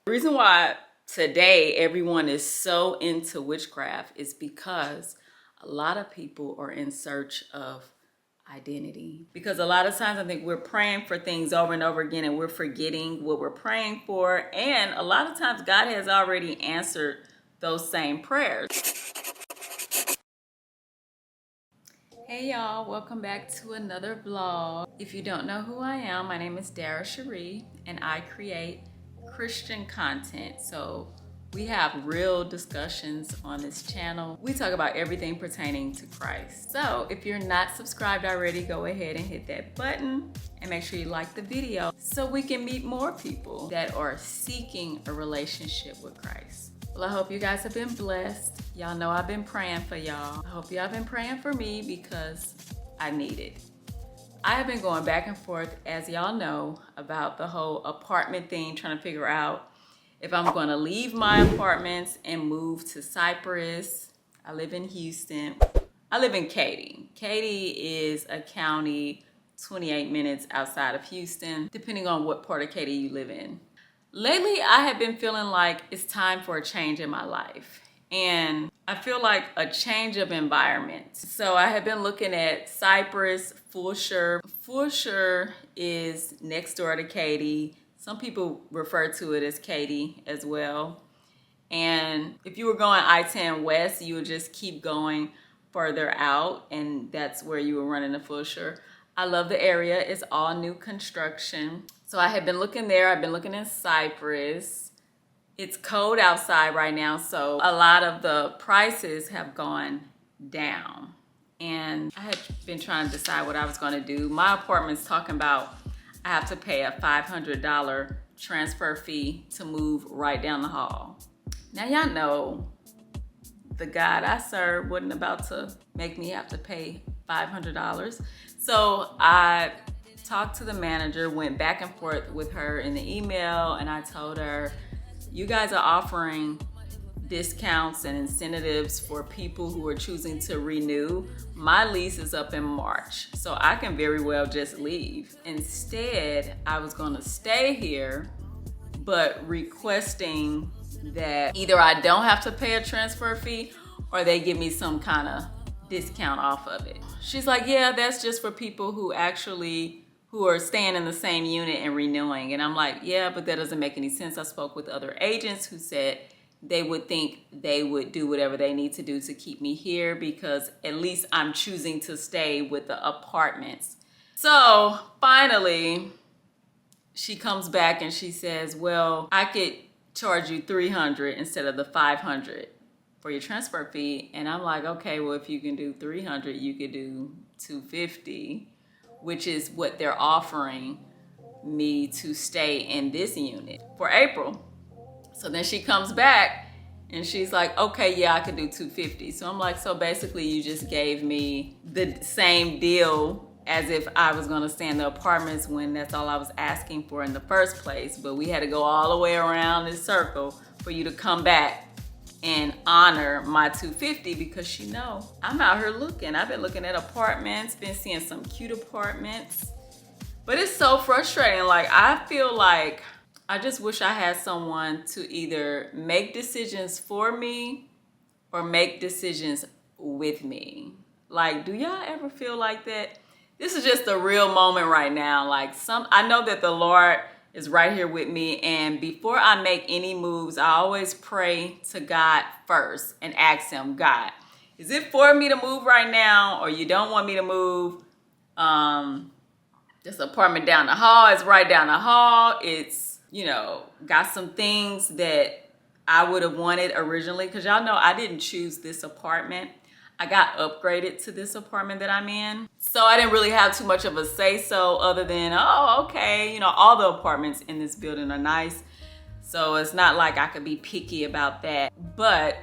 The reason why today everyone is so into witchcraft is because a lot of people are in search of identity. Because a lot of times I think we're praying for things over and over again and we're forgetting what we're praying for. And a lot of times God has already answered those same prayers. Hey y'all, welcome back to another vlog. If you don't know who I am, my name is DarraCherie and I create Christian content. So we have real discussions on this channel. We talk about everything pertaining to Christ. So if you're not subscribed already, go ahead and hit that button and make sure you like the video so we can meet more people that are seeking a relationship with Christ. Well, I hope you guys have been blessed. Y'all know I've been praying for y'all. I hope y'all have been praying for me because I need it. I have been going back and forth, as y'all know, about the whole apartment thing, trying to figure out if I'm going to leave my apartments and move to Cypress. I live in Houston. I live in Katy. Katy is a county 28 minutes outside of Houston, depending on what part of Katy you live in. Lately, I have been feeling like it's time for a change in my life. And I feel like a change of environment. So I have been looking at Cypress, Fulshire. Fulshire is next door to Katy. Some people refer to it as Katy as well. And if you were going I-10 West, you would just keep going further out, and that's where you were running to Fulshire. I love the area. It's all new construction. So I have been looking there. I've been looking in Cypress. It's cold outside right now, so a lot of the prices have gone down. And I had been trying to decide what I was gonna do. My apartment's talking about I have to pay a $500 transfer fee to move right down the hall. Now y'all know the God I serve wasn't about to make me have to pay $500. So I talked to the manager, went back and forth with her in the email, and I told her, you guys are offering discounts and incentives for people who are choosing to renew. My lease is up in March, so I can very well just leave. Instead, I was gonna stay here, but requesting that either I don't have to pay a transfer fee or they give me some kind of discount off of it. She's like, yeah, that's just for people who are staying in the same unit and renewing. And I'm like, yeah, but that doesn't make any sense. I spoke with other agents who said they would think they would do whatever they need to do to keep me here because at least I'm choosing to stay with the apartments. So finally, she comes back and she says, well, I could charge you $300 instead of the $500 for your transfer fee. And I'm like, okay, well, if you can do $300, you could do $250. Which is what they're offering me to stay in this unit for April. So then she comes back and she's like, okay, yeah, I could do $250. So I'm like, so basically you just gave me the same deal as if I was gonna stay in the apartments when that's all I was asking for in the first place. But we had to go all the way around this circle for you to come back and honor my $250 because she know I'm out here looking. I've been looking at apartments, been seeing some cute apartments, but it's so frustrating. Like, I feel like I just wish I had someone to either make decisions for me or make decisions with me. Like, do y'all ever feel like that? This is just a real moment right now. Like, I know that the Lord is right here with me, and before I make any moves, I always pray to God first and ask him, God, is it for me to move right now, or you don't want me to move? This apartment down the hall is right down the hall. It's, got some things that I would have wanted originally, because y'all know I didn't choose this apartment. I got upgraded to this apartment that I'm in. So I didn't really have too much of a say-so other than, oh, okay, all the apartments in this building are nice. So it's not like I could be picky about that. But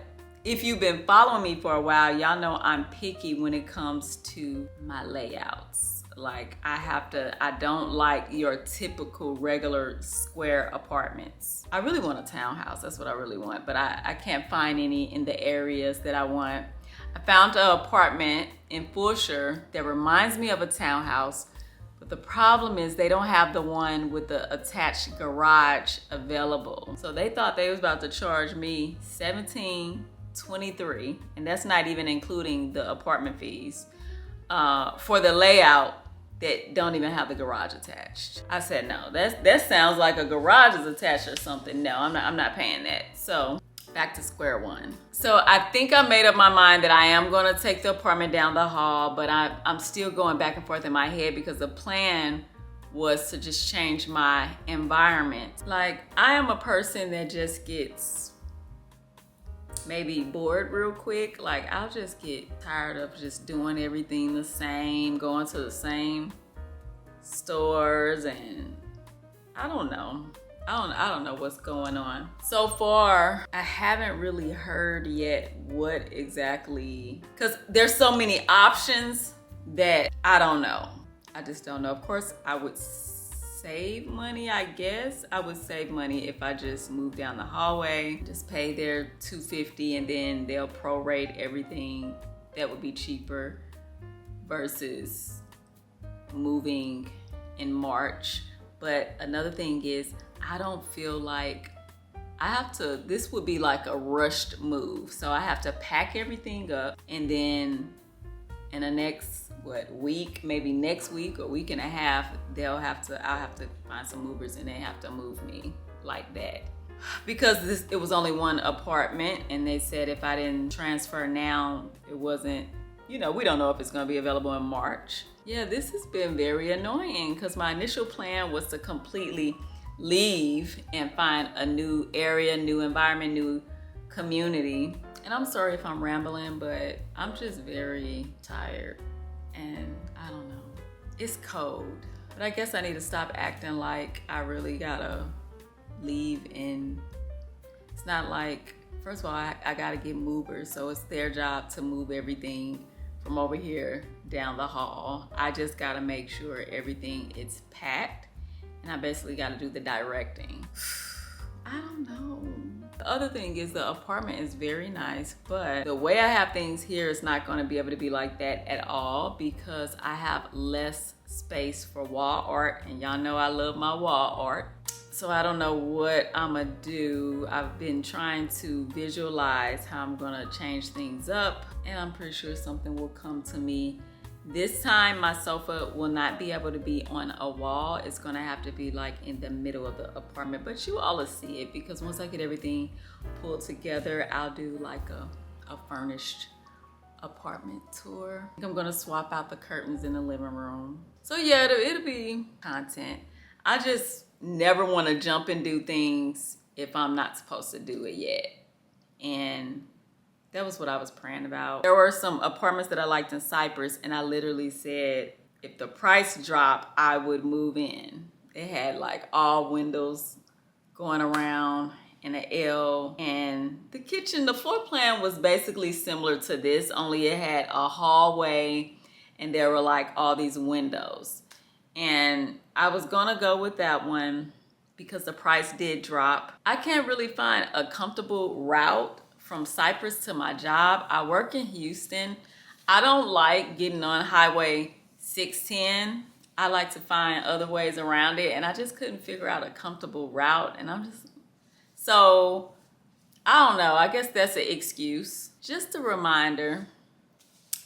if you've been following me for a while, y'all know I'm picky when it comes to my layouts. Like, I don't like your typical regular square apartments. I really want a townhouse, that's what I really want, but I can't find any in the areas that I want. I found an apartment in Fulshire that reminds me of a townhouse, But the problem is they don't have the one with the attached garage available. So they thought they was about to charge me $17.23, and that's not even including the apartment fees, for the layout that don't even have the garage attached. I said, no, that sounds like a garage is attached or something. No, I'm not paying that. So back to square one. So I think I made up my mind that I am gonna take the apartment down the hall, but I'm still going back and forth in my head because the plan was to just change my environment. Like, I am a person that just gets maybe bored real quick. Like, I'll just get tired of just doing everything the same, going to the same stores, and I don't know. I don't know what's going on. So far, I haven't really heard yet what exactly, because there's so many options that I don't know. I just don't know. Of course, I would save money, I guess. I would save money if I just moved down the hallway, just pay their $250, and then they'll prorate everything. That would be cheaper versus moving in March. But another thing is, I don't feel like this would be like a rushed move. So I have to pack everything up, and then in the next, week, maybe next week or week and a half, I'll have to find some movers, and they have to move me like that. Because it was only one apartment, and they said if I didn't transfer now, it wasn't, we don't know if it's gonna be available in March. Yeah, this has been very annoying because my initial plan was to completely leave and find a new area, new environment, new community. And I'm sorry if I'm rambling, but I'm just very tired, and I don't know. It's cold, but I guess I need to stop acting like I really gotta leave. And it's not like, first of all, I gotta get movers, so it's their job to move everything from over here down the hall. I just gotta make sure everything is packed, and I basically gotta do the directing. I don't know. The other thing is the apartment is very nice, but the way I have things here is not gonna be able to be like that at all because I have less space for wall art, and y'all know I love my wall art. So I don't know what I'm gonna do. I've been trying to visualize how I'm gonna change things up, and I'm pretty sure something will come to me. This time my sofa will not be able to be on a wall. It's gonna have to be like in the middle of the apartment, but you all will see it because once I get everything pulled together, I'll do like a furnished apartment tour. I think I'm gonna swap out the curtains in the living room. So yeah, it'll be content. I just never wanna jump and do things if I'm not supposed to do it yet. And that was what I was praying about. There were some apartments that I liked in Cypress, and I literally said, if the price dropped, I would move in. They had like all windows going around in an L, and the kitchen, the floor plan was basically similar to this, only it had a hallway, and there were like all these windows. And I was gonna go with that one because the price did drop. I can't really find a comfortable route from Cypress to my job. I work in Houston. I don't like getting on Highway 610. I like to find other ways around it, and I just couldn't figure out a comfortable route. And so I don't know, I guess that's an excuse. Just a reminder,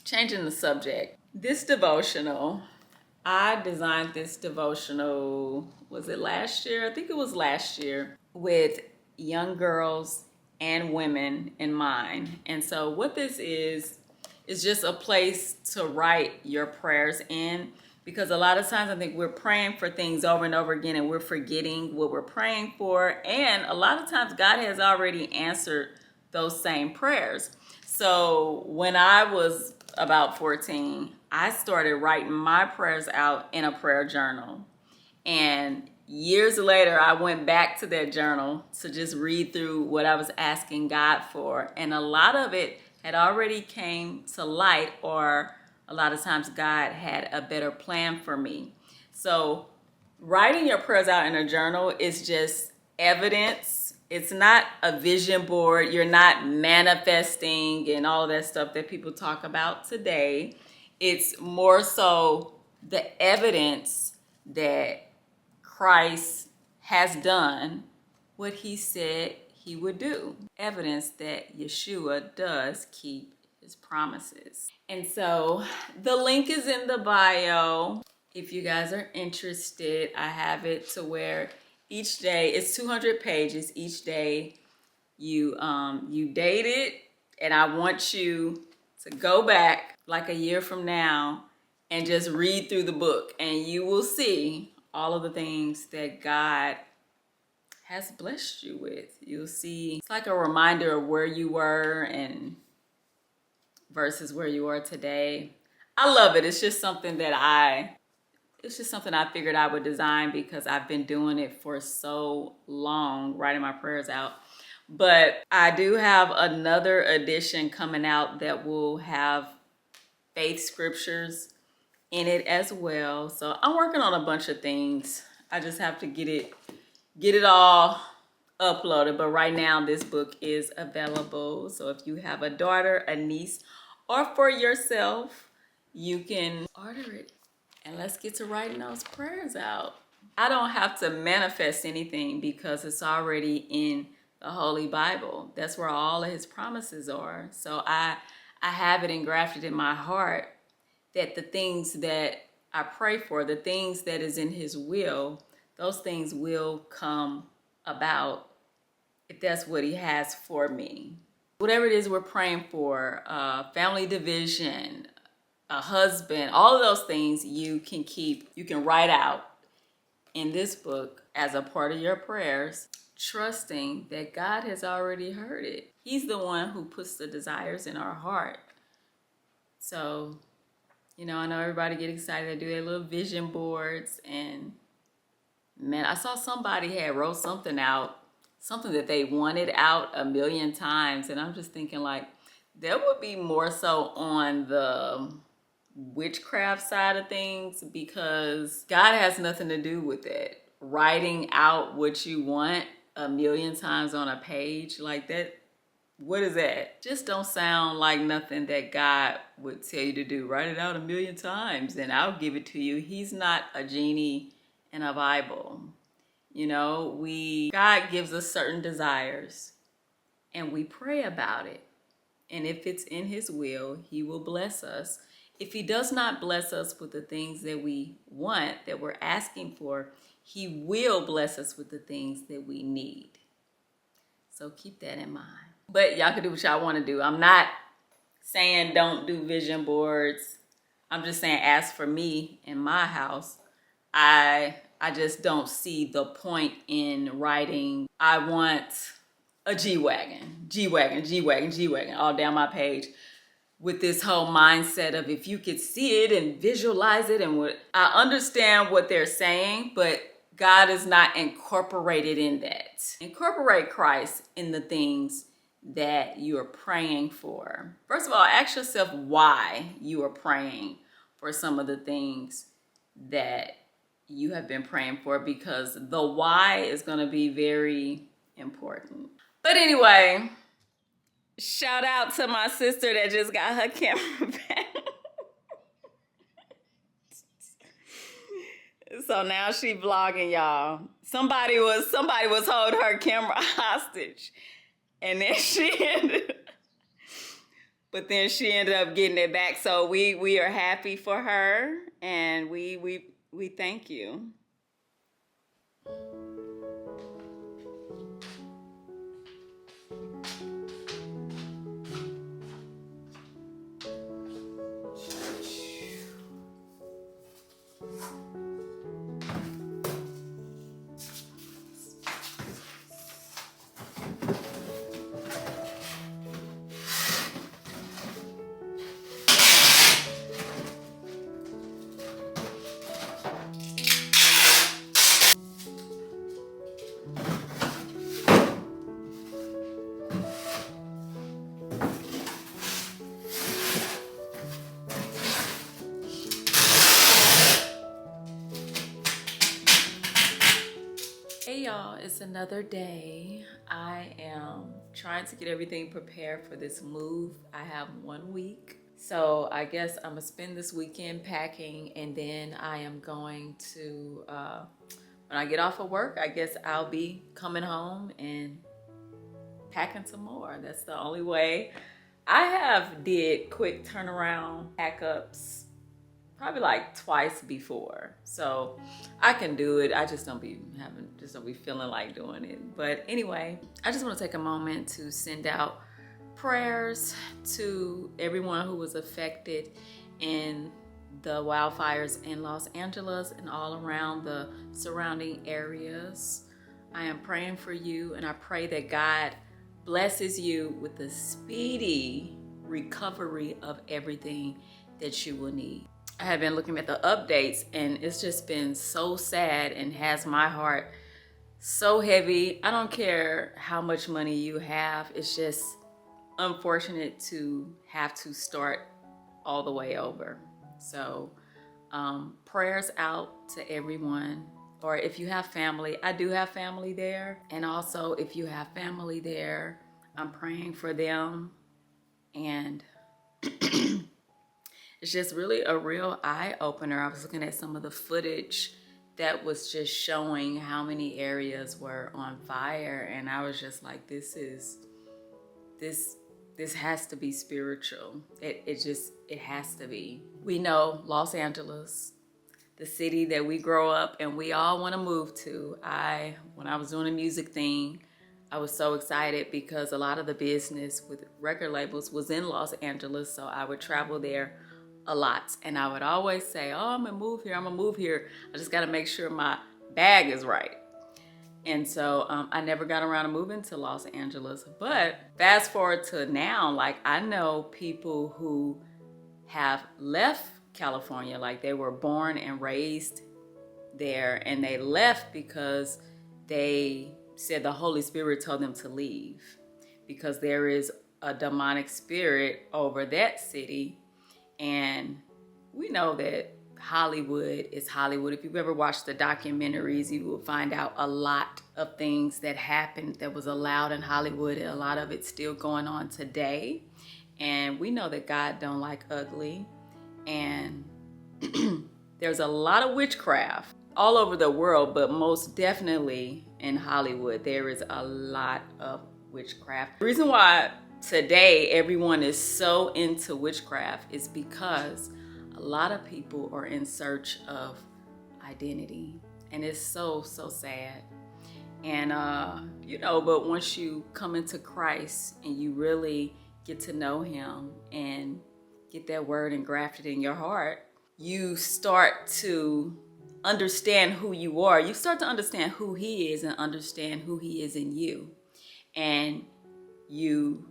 changing the subject. This devotional, I designed this devotional, was it last year? I think it was last year, with young girls and women in mind. And so what this is just a place to write your prayers in, because a lot of times I think we're praying for things over and over again and we're forgetting what we're praying for. And a lot of times God has already answered those same prayers. So when I was about 14, I started writing my prayers out in a prayer journal. And years later, I went back to that journal to just read through what I was asking God for. And a lot of it had already came to light, or a lot of times God had a better plan for me. So writing your prayers out in a journal is just evidence. It's not a vision board. You're not manifesting and all of that stuff that people talk about today. It's more so the evidence that Christ has done what he said he would do. Evidence that Yeshua does keep his promises. And so the link is in the bio. If you guys are interested, I have it to where each day, it's 200 pages. Each day you date it, and I want you to go back like a year from now and just read through the book, and you will see all of the things that God has blessed you with. You'll see, it's like a reminder of where you were and versus where you are today. I love it. It's just something that I figured I would design because I've been doing it for so long, writing my prayers out. But I do have another edition coming out that will have faith scriptures in it as well. So I'm working on a bunch of things. I just have to get it all uploaded. But right now this book is available. So if you have a daughter, a niece, or for yourself, you can order it. And let's get to writing those prayers out. I don't have to manifest anything because it's already in the Holy Bible. That's where all of his promises are. So I have it engrafted in my heart that the things that I pray for, the things that is in his will, those things will come about if that's what he has for me. Whatever it is we're praying for, family division, a husband, all of those things you can write out in this book as a part of your prayers, trusting that God has already heard it. He's the one who puts the desires in our heart. So, I know everybody get excited to do their little vision boards, and man, I saw somebody had wrote something out, something that they wanted out 1,000,000 times, and I'm just thinking like, that would be more so on the witchcraft side of things, because God has nothing to do with it. Writing out what you want 1,000,000 times on a page like that, what is that? Just don't sound like nothing that God would tell you to do. Write it out 1,000,000 times and I'll give it to you. He's not a genie in a Bible. God gives us certain desires and we pray about it. And if it's in his will, he will bless us. If he does not bless us with the things that we want, that we're asking for, he will bless us with the things that we need. So keep that in mind. But y'all can do what y'all want to do. I'm not saying don't do vision boards. I'm just saying, as for me in my house, I just don't see the point in writing, I want a G-Wagon, G-Wagon, G-Wagon, G-Wagon, all down my page, with this whole mindset of if you could see it and visualize it. And I understand what they're saying, but God is not incorporated in that. Incorporate Christ in the things that you are praying for. First of all, ask yourself why you are praying for some of the things that you have been praying for, because the why is going to be very important. But anyway, shout out to my sister that just got her camera back. So now she vlogging, y'all. Somebody was holding her camera hostage, and then she ended up getting it back. So we are happy for her, and we thank you. Hey y'all, it's another day. I am trying to get everything prepared for this move. I have 1 week So I guess I'm gonna spend this weekend packing, and then I am going to, when I get off of work, I guess I'll be coming home and packing some more. That's the only way. I have did quick turnaround pack ups probably like twice before, so I can do it. I just don't be feeling like doing it. But anyway, I just want to take a moment to send out prayers to everyone who was affected in the wildfires in Los Angeles and all around the surrounding areas. I am praying for you, and I pray that God blesses you with the speedy recovery of everything that you will need. I have been looking at the updates, and it's just been so sad and has my heart so heavy. I don't care how much money you have. It's just unfortunate to have to start all the way over. So prayers out to everyone. Or if you have family, I do have family there. And also if you have family there, I'm praying for them. And it's just really a real eye opener. I was looking at some of the footage that was just showing how many areas were on fire. And I was just like, this has to be spiritual. It has to be. We know Los Angeles, the city that we grow up and we all want to move to. When I was doing a music thing, I was so excited because a lot of the business with record labels was in Los Angeles. So I would travel there a lot. And I would always say, oh, I'm gonna move here. I just gotta make sure my bag is right. And so I never got around to moving to Los Angeles. But fast forward to now, like I know people who have left California, like they were born and raised there, and they left because they said the Holy Spirit told them to leave because there is a demonic spirit over that city. And we know that Hollywood is Hollywood. If you've ever watched the documentaries, you will find out a lot of things that happened that was allowed in Hollywood, and a lot of it's still going on today. And we know that God don't like ugly. And there's a lot of witchcraft all over the world, but most definitely in Hollywood, there is a lot of witchcraft. The reason why today everyone is so into witchcraft is because a lot of people are in search of identity, and it's so sad. And but once you come into Christ and you really get to know him and get that word engrafted in your heart, you start to understand who you are. You start to understand who he is and understand who he is in you. And you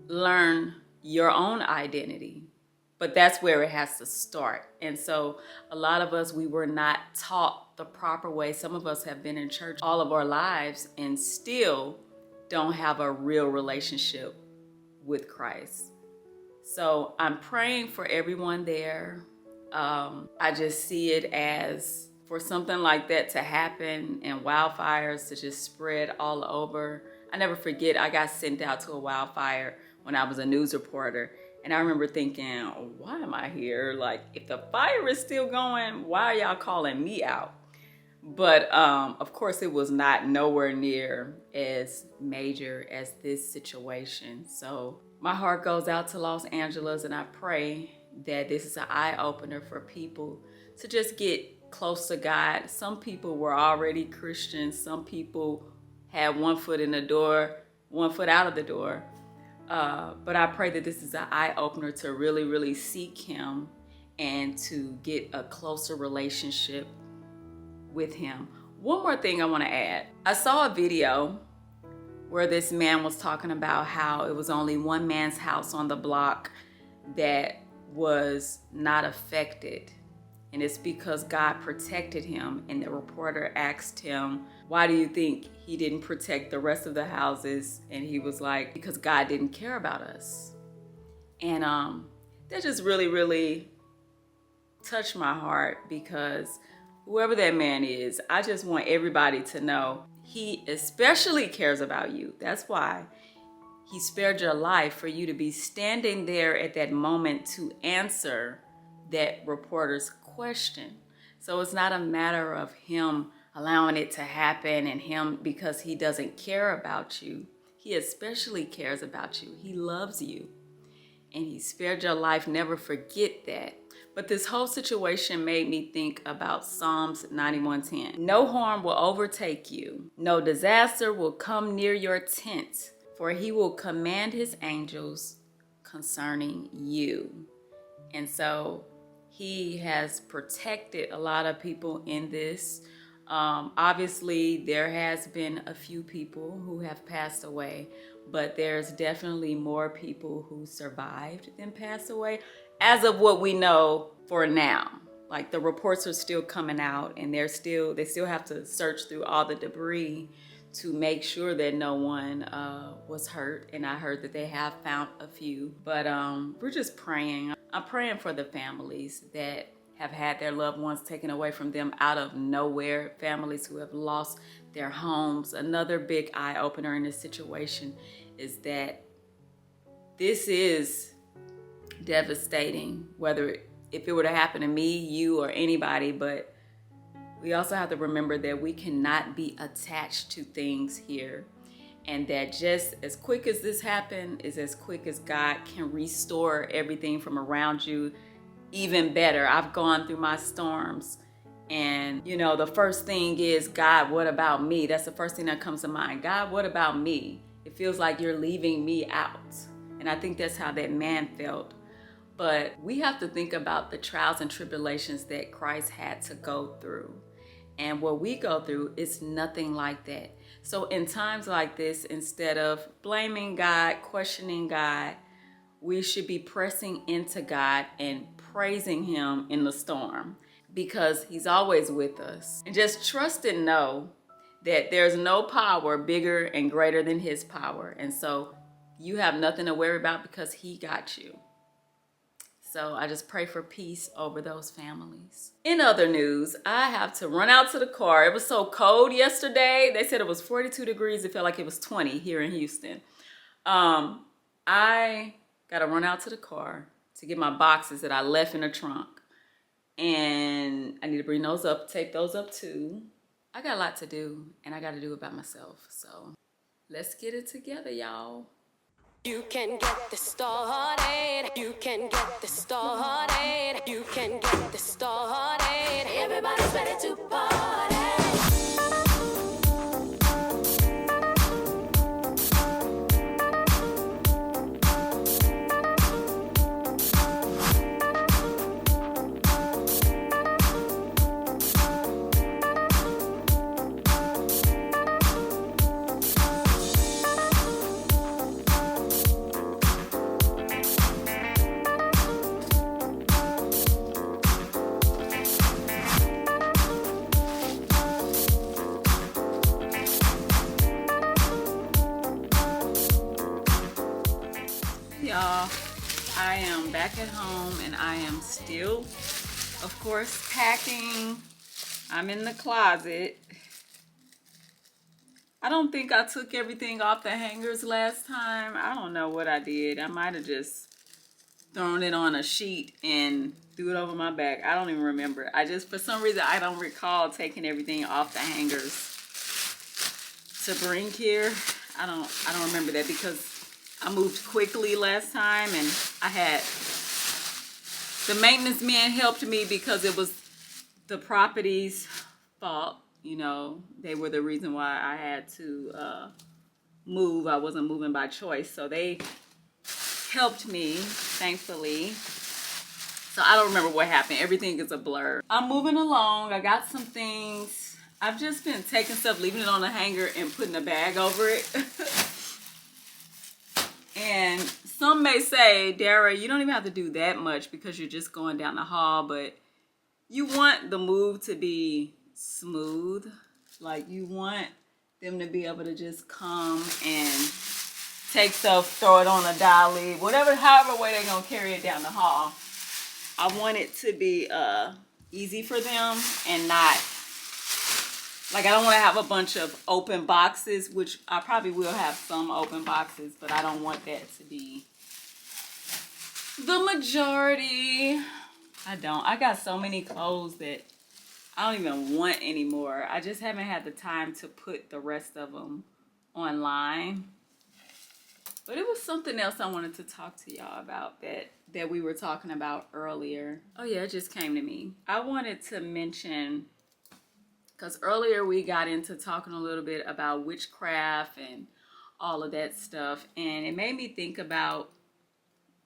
learn your own identity. But that's where it has to start. And so a lot of us, we were not taught the proper way. Some of us have been in church all of our lives and still don't have a real relationship with Christ. So I'm praying for everyone there. I just see it as for something like that to happen and wildfires to just spread all over. I never forget, I got sent out to a wildfire when I was a news reporter. And I remember thinking, why am I here? Like, if the fire is still going, why are y'all calling me out? But of course, it was not nowhere near as major as this situation. So my heart goes out to Los Angeles, and I pray that this is an eye-opener for people to just get close to God. Some people were already Christians. Some people had one foot in the door, one foot out of the door. But I pray that this is an eye-opener to really, really seek him and to get a closer relationship with him. One more thing I want to add. I saw a video where this man was talking about how it was only one man's house on the block that was not affected. And it's because God protected him. And the reporter asked him, why do you think he didn't protect the rest of the houses? And he was like, because God didn't care about us. And that just really, really touched my heart, because whoever that man is, I just want everybody to know he especially cares about you. That's why He spared your life for you to be standing there at that moment to answer that reporter's question. So it's not a matter of him allowing it to happen and him because he doesn't care about you. He especially cares about you. He loves you. And he spared your life. Never forget that. But this whole situation made me think about Psalms 91:10. No harm will overtake you. No disaster will come near your tent, for he will command his angels concerning you. And so he has protected a lot of people in this. Obviously, there has been a few people who have passed away, but there's definitely more people who survived than passed away as of what we know for now. Like the reports are still coming out and they still have to search through all the debris to make sure that no one was hurt. And I heard that they have found a few, but we're just praying. I'm praying for the families that have had their loved ones taken away from them out of nowhere, families who have lost their homes. Another big eye opener in this situation is that this is devastating, whether if it were to happen to me, you, or anybody, but we also have to remember that we cannot be attached to things here. And that just as quick as this happened is as quick as God can restore everything from around you even better. I've gone through my storms and, you know, the first thing is, God, what about me? That's the first thing that comes to mind. God, what about me? It feels like you're leaving me out. And I think that's how that man felt. But we have to think about the trials and tribulations that Christ had to go through. And what we go through is nothing like that. So in times like this, instead of blaming God, questioning God, we should be pressing into God and praising him in the storm because he's always with us. And just trust and know that there's no power bigger and greater than his power. And so you have nothing to worry about because he got you. So I just pray for peace over those families. In other news, I have to run out to the car. It was so cold yesterday. They said it was 42 degrees. It felt like it was 20 here in Houston. I got to run out to the car to get my boxes that I left in the trunk. And I need to bring those up, tape those up too. I got a lot to do and I got to do it by myself. So let's get it together, y'all. You can get this started. You can get this started. You can get this started. Everybody's ready to party. Y'all, I am back at home and I am still, of course, packing. I'm in the closet. I don't think I took everything off the hangers last time. I don't know what I did. I might have just thrown it on a sheet and threw it over my back. I don't even remember. For some reason, I don't recall taking everything off the hangers to bring here. I don't remember that because I moved quickly last time and the maintenance man helped me because it was the property's fault. You know, they were the reason why I had to move. I wasn't moving by choice. So they helped me, thankfully. So I don't remember what happened. Everything is a blur. I'm moving along. I got some things. I've just been taking stuff, leaving it on the hanger and putting a bag over it. And some may say, Dara, you don't even have to do that much because you're just going down the hall, but you want the move to be smooth. Like you want them to be able to just come and take stuff, throw it on a dolly, however way they're gonna carry it down the hall. I want it to be easy for them and not Like, I don't want to have a bunch of open boxes, which I probably will have some open boxes, but I don't want that to be the majority. I don't. I got so many clothes that I don't even want anymore. I just haven't had the time to put the rest of them online. But it was something else I wanted to talk to y'all about that we were talking about earlier. Oh yeah, it just came to me. I wanted to mention, because earlier we got into talking a little bit about witchcraft and all of that stuff. And it made me think about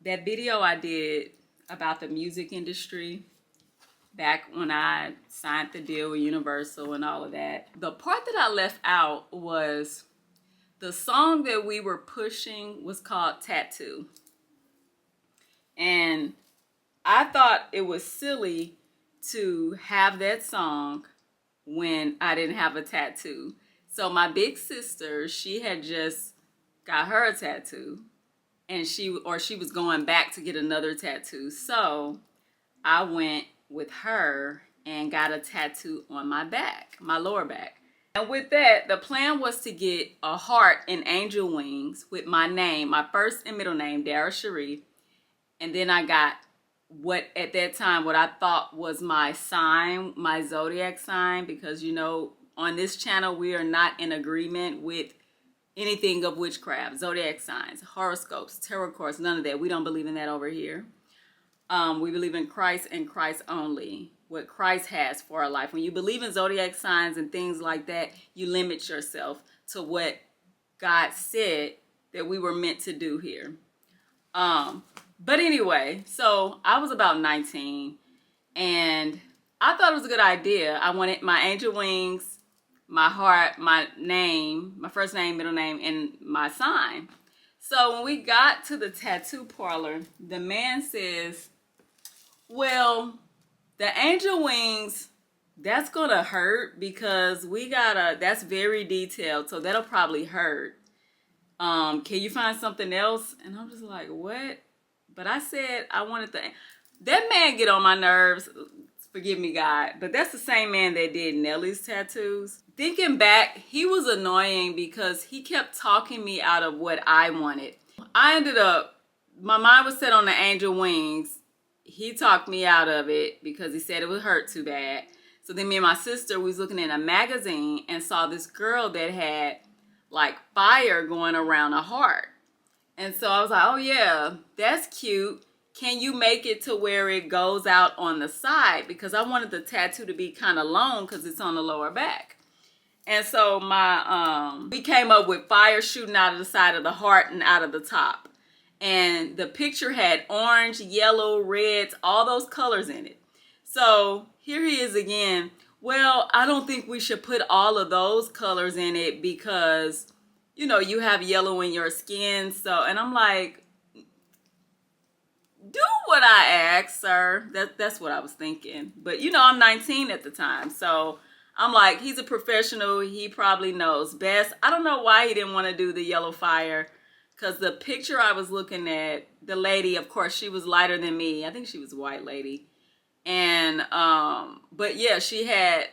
that video I did about the music industry back when I signed the deal with Universal and all of that. The part that I left out was the song that we were pushing was called Tattoo. And I thought it was silly to have that song when I didn't have a tattoo. So my big sister, she had just got her a tattoo, and she was going back to get another tattoo. So I went with her and got a tattoo on my back, my lower back. And with that, the plan was to get a heart and angel wings with my name, my first and middle name, DarraCherie. And then I got what at that time what I thought was my sign, my zodiac sign, because you know on this channel we are not in agreement with anything of witchcraft, zodiac signs, horoscopes, tarot cards, none of that. We don't believe in that over here. We believe in Christ and Christ only, what Christ has for our life. When you believe in zodiac signs and things like that, you limit yourself to what God said that we were meant to do here. But anyway, so I was about 19 and I thought it was a good idea. I wanted my angel wings, my heart, my name, my first name, middle name, and my sign. So when we got to the tattoo parlor, the man says, well, the angel wings, that's gonna hurt because that's very detailed, so that'll probably hurt. Can you find something else? And I'm just like, what? But I said I wanted that man get on my nerves. Forgive me, God. But that's the same man that did Nelly's tattoos. Thinking back, he was annoying because he kept talking me out of what I wanted. My mind was set on the angel wings. He talked me out of it because he said it would hurt too bad. So then me and my sister was looking in a magazine and saw this girl that had like fire going around a heart. And so I was like, oh yeah, that's cute. Can you make it to where it goes out on the side? Because I wanted the tattoo to be kind of long because it's on the lower back. And so we came up with fire shooting out of the side of the heart and out of the top. And the picture had orange, yellow, reds, all those colors in it. So here he is again. Well, I don't think we should put all of those colors in it because, you know, you have yellow in your skin. So, and I'm like, do what I asked, sir. That's what I was thinking. But, you know, I'm 19 at the time. So I'm like, he's a professional. He probably knows best. I don't know why he didn't want to do the yellow fire. Because the picture I was looking at, the lady, of course, she was lighter than me. I think she was a white lady. And, but yeah, she had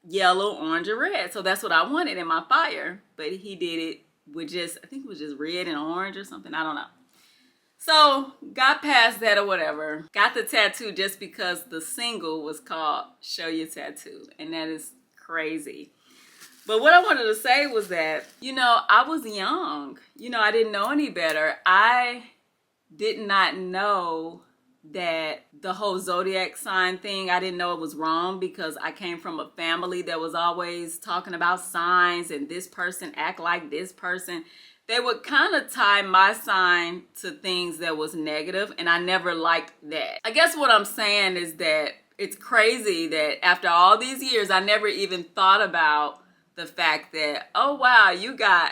yellow, orange, and red. So that's what I wanted in my fire. But he did it with I think it was just red and orange or something. I don't know. So got past that or whatever. Got the tattoo just because the single was called Show Your Tattoo. And that is crazy. But what I wanted to say was that, you know, I was young. You know, I didn't know any better. I did not know that the whole zodiac sign thing, I didn't know it was wrong because I came from a family that was always talking about signs and this person act like this person. They would kind of tie my sign to things that was negative, and I never liked that. I guess what I'm saying is that it's crazy that after all these years, I never even thought about the fact that, oh wow, you got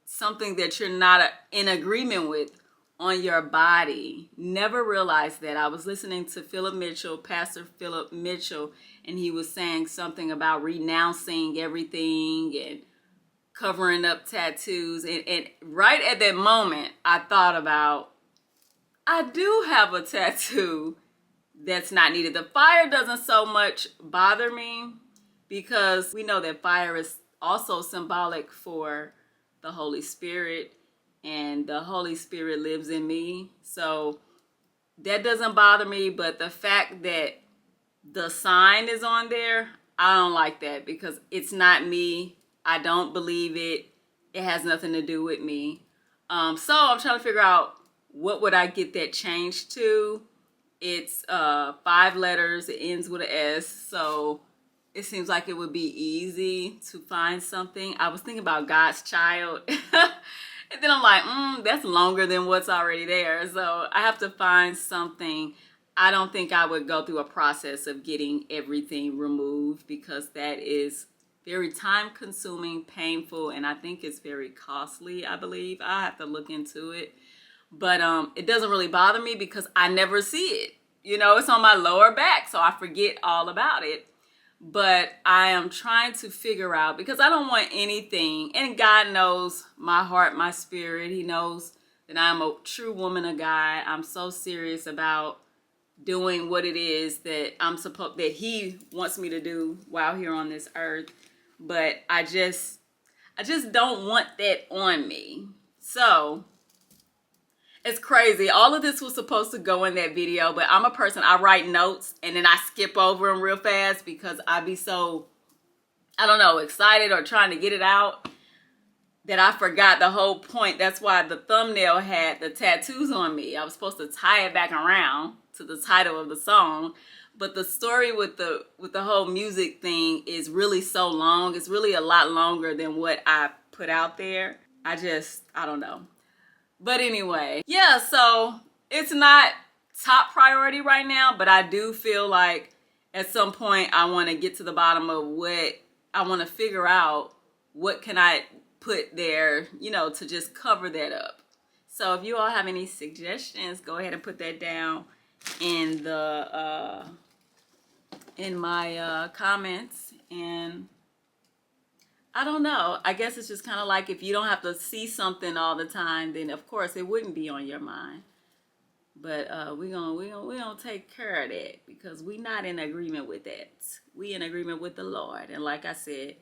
something that you're not in agreement with on your body. Never realized that. I was listening to Philip Mitchell, Pastor Philip Mitchell, and he was saying something about renouncing everything and covering up tattoos. And right at that moment, I thought about, I do have a tattoo that's not needed. The fire doesn't so much bother me. because we know that fire is also symbolic for the Holy Spirit, and the Holy Spirit lives in me. So that doesn't bother me, but the fact that the sign is on there, I don't like that because it's not me. I don't believe it. It has nothing to do with me. So I'm trying to figure out what would I get that changed to. It's 5 letters. It ends with an S. So it seems like it would be easy to find something. I was thinking about God's child. And then I'm like, that's longer than what's already there. So I have to find something. I don't think I would go through a process of getting everything removed because that is very time consuming, painful, and I think it's very costly, I believe. I have to look into it. But it doesn't really bother me because I never see it. You know, it's on my lower back, so I forget all about it. But I am trying to figure out, because I don't want anything, and God knows my heart, my spirit. He knows that I'm a true woman of God. I'm so serious about doing what it is that that He wants me to do while here on this earth. But I just don't want that on me. So it's crazy. All of this was supposed to go in that video, but I'm a person, I write notes and then I skip over them real fast because I be so, I don't know, excited or trying to get it out that I forgot the whole point. That's why the thumbnail had the tattoos on me. I was supposed to tie it back around to the title of the song. But the story with the whole music thing is really so long. It's really a lot longer than what I put out there. I don't know. But anyway, yeah, so it's not top priority right now, but I do feel like at some point I want to get to the bottom of what I want to figure out. What can I put there, you know, to just cover that up. So if you all have any suggestions, go ahead and put that down in the in my comments. And I don't know. I guess it's just kind of like if you don't have to see something all the time, then of course it wouldn't be on your mind. But we gonna take care of that because we not in agreement with that. We in agreement with the Lord. And like I said,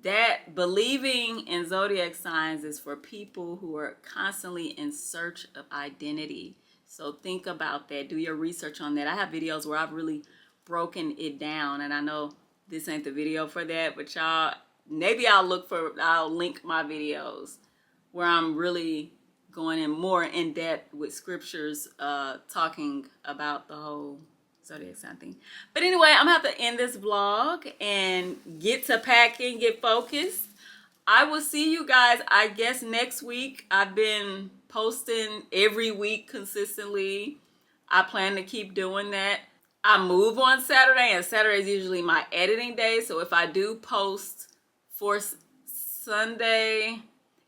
that believing in zodiac signs is for people who are constantly in search of identity. So think about that. Do your research on that. I have videos where I've really broken it down, and I know this ain't the video for that, but y'all, maybe I'll link my videos where I'm really going in more in depth with scriptures, talking about the whole zodiac sign thing. But anyway, I'm gonna have to end this vlog and get to packing, get focused. I will see you guys, I guess, next week. I've been posting every week consistently. I plan to keep doing that. I move on Saturday, and Saturday is usually my editing day. So if I do post for Sunday,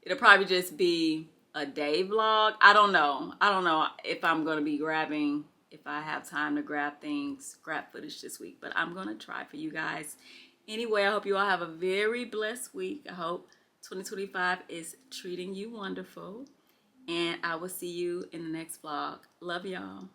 it'll probably just be a day vlog. I don't know if I'm going to be if I have time to grab footage this week. But I'm going to try for you guys. Anyway, I hope you all have a very blessed week. I hope 2025 is treating you wonderful. And I will see you in the next vlog. Love y'all.